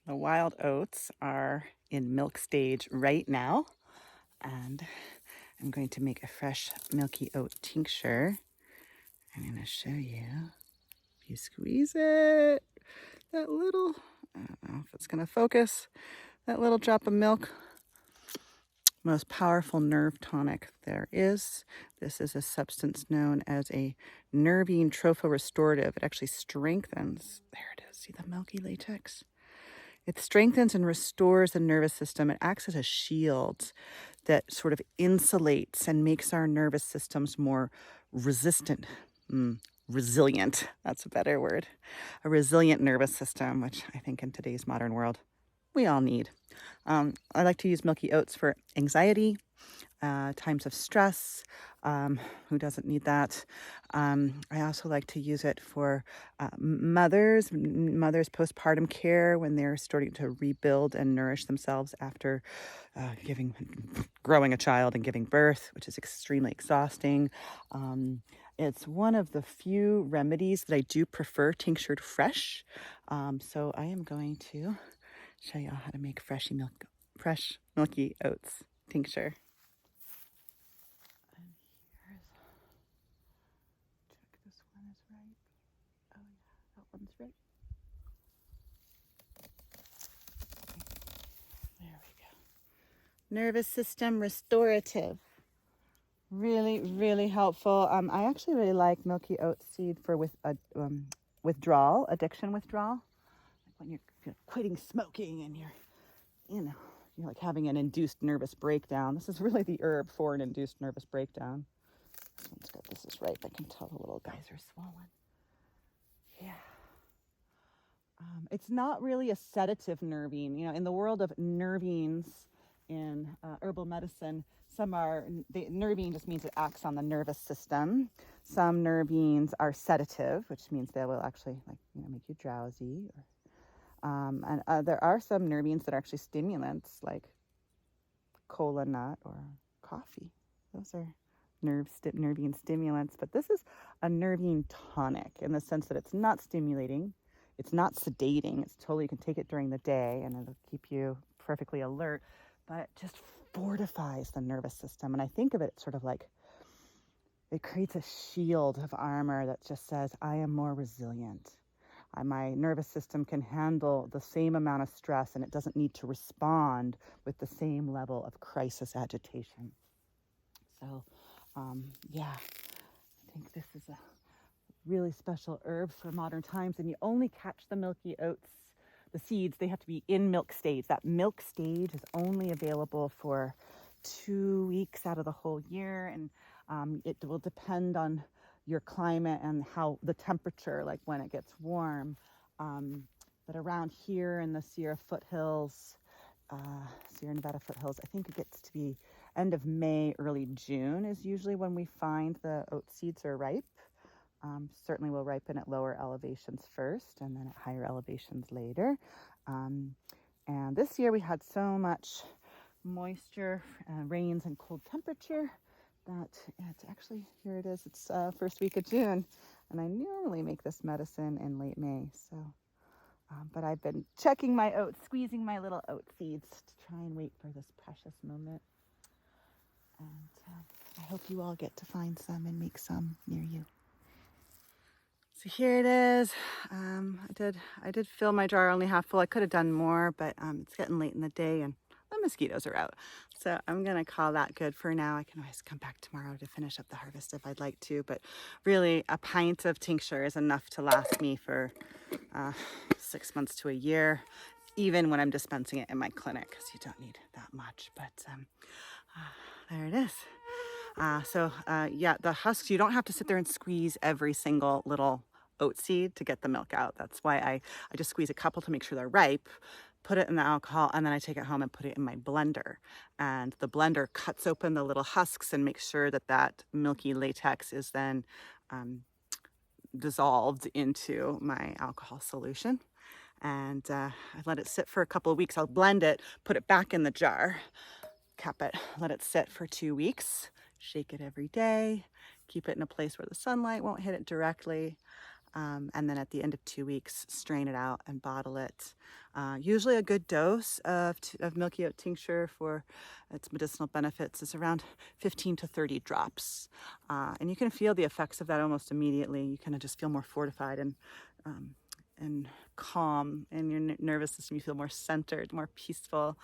The wild oats are in milk stage right now, and I'm going to make a fresh milky oat tincture. I'm going to show you. If you squeeze it, that little, I don't know if it's going to focus, that little drop of milk, most powerful nerve tonic there is. This is a substance known as a nervine trophorestorative. It actually strengthens, there it is, see the milky latex? It strengthens and restores the nervous system. It acts as a shield that sort of insulates and makes our nervous systems more resistant. Resilient, that's a better word. A resilient nervous system, which I think in today's modern world, we all need. I like to use Milky Oats for anxiety, times of stress. Who doesn't need that? I also like to use it for mothers postpartum care when they're starting to rebuild and nourish themselves after growing a child and giving birth, which is extremely exhausting. It's one of the few remedies that I do prefer tinctured fresh. So I am going to show you how to make fresh Milky Oats tincture. And here's, check this one is right. Oh yeah, that one's right. There we go. Nervous system restorative. Really, really helpful. I actually really like Milky Oat seed for withdrawal, addiction withdrawal. Like when you're quitting smoking and you're like having an induced nervous breakdown. This is really the herb for an induced nervous breakdown. This is right. I can tell the little guys are swollen. Yeah. It's not really a sedative nervine. In the world of nervines in herbal medicine, nervine just means it acts on the nervous system. Some nervines are sedative, which means they will actually make you drowsy. And there are some nervines that are actually stimulants, like cola nut or coffee. Those are nervine stimulants. But this is a nervine tonic in the sense that it's not stimulating. It's not sedating. It's totally, you can take it during the day and it'll keep you perfectly alert, but it just fortifies the nervous system. And I think of it sort of like it creates a shield of armor that just says, I am more resilient. My nervous system can handle the same amount of stress and it doesn't need to respond with the same level of crisis agitation. So, yeah, I think this is a really special herb for modern times, and you only catch the Milky Oats, the seeds, they have to be in milk stage. That milk stage is only available for 2 weeks out of the whole year, and it will depend on your climate and how the temperature, like when it gets warm. But around here in the Sierra Nevada foothills, I think it gets to be end of May, early June is usually when we find the oat seeds are ripe. Certainly will ripen at lower elevations first and then at higher elevations later. And this year we had so much moisture, rains, and cold temperature that it's actually, here it is, it's first week of June. And I normally make this medicine in late May. So, but I've been checking my oats, squeezing my little oat seeds to try and wait for this precious moment. And I hope you all get to find some and make some near you. So here it is. I did fill my jar only half full. I could have done more, but it's getting late in the day and the mosquitoes are out. So I'm gonna call that good for now. I can always come back tomorrow to finish up the harvest if I'd like to, but really a pint of tincture is enough to last me for 6 months to a year, even when I'm dispensing it in my clinic, because you don't need that much. But there it is. Yeah, the husks, you don't have to sit there and squeeze every single little oat seed to get the milk out. That's why I just squeeze a couple to make sure they're ripe, put it in the alcohol, and then I take it home and put it in my blender. And the blender cuts open the little husks and makes sure that milky latex is then dissolved into my alcohol solution. And I let it sit for a couple of weeks. I'll blend it, put it back in the jar, cap it, let it sit for 2 weeks, shake it every day, keep it in a place where the sunlight won't hit it directly. And then at the end of 2 weeks, strain it out and bottle it. Usually a good dose of Milky Oat tincture for its medicinal benefits is around 15 to 30 drops. And you can feel the effects of that almost immediately. You kind of just feel more fortified and calm in your nervous system. You feel more centered, more peaceful.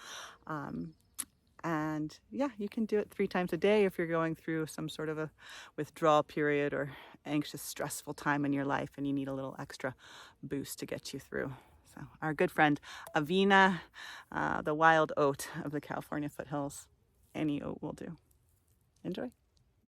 And yeah, you can do it 3 times a day if you're going through some sort of a withdrawal period or anxious, stressful time in your life and you need a little extra boost to get you through. So our good friend Avena, the wild oat of the California foothills, any oat will do. Enjoy.